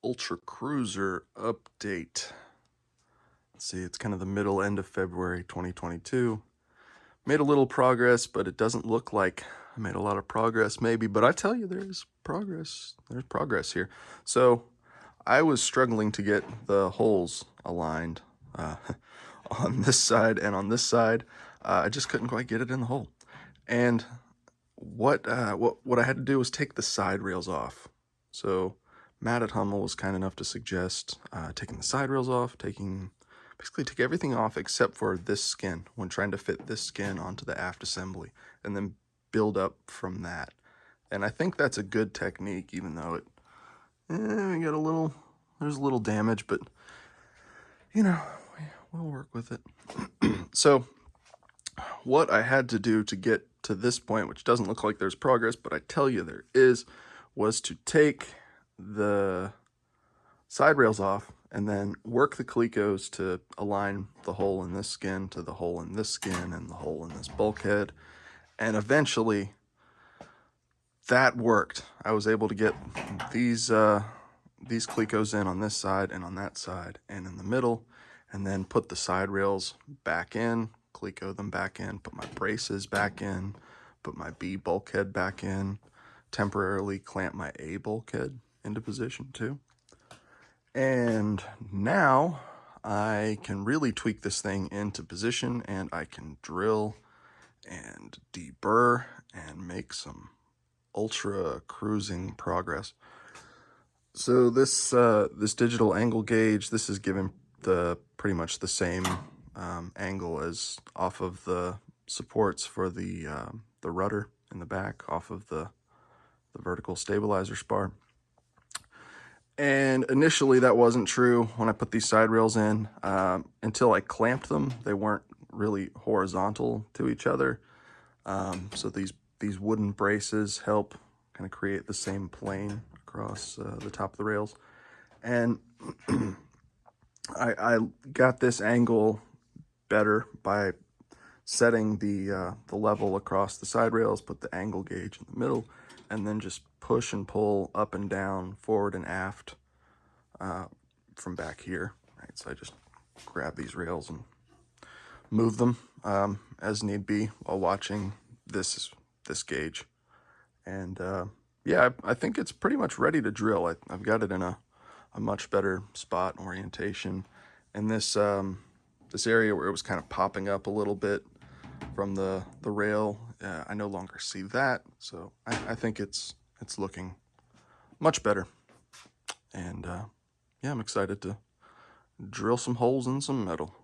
Ultracruiser update. Let's see, it's kind of the middle end of February 2022. Made a little progress, but it doesn't look like I made a lot of progress maybe, but I tell you there's progress. There's progress here. So I was struggling to get the holes aligned on this side and on this side. I just couldn't quite get it in the hole. And what I had to do was take the side rails off. So Matt at Hummel was kind enough to suggest taking the side rails off, basically take everything off except for this skin when trying to fit this skin onto the aft assembly, and then build up from that. And I think that's a good technique, even though we got there's a little damage, but you know, we'll work with it. So what I had to do to get to this point, which doesn't look like there's progress, but I tell you there is, was to take the side rails off and then work the calicos to align the hole in this skin to the hole in this skin and the hole in this bulkhead. And eventually that worked. I was able to get these calicos in on this side and on that side and in the middle, and then put the side rails back in, calico them back in, put my braces back in, put my B bulkhead back in, temporarily clamp my A bulkhead into position too. And now I can really tweak this thing into position, and I can drill and deburr and make some ultra cruising progress. So this digital angle gauge, this is given pretty much the same angle as off of the supports for the rudder in the back, off of the vertical stabilizer spar. And initially that wasn't true when I put these side rails in. Until I clamped them, they weren't really horizontal to each other. So these wooden braces help kind of create the same plane across the top of the rails. And I got this angle better by setting the level across the side rails, put the angle gauge in the middle, and then just push and pull up and down, forward and aft from back here. Right, so I just grab these rails and move them as need be while watching this gauge. And yeah, I think it's pretty much ready to drill. I've got it in a much better spot and orientation. And this area where it was kind of popping up a little bit from the rail, I no longer see that. So I think it's looking much better. And yeah, I'm excited to drill some holes in some metal.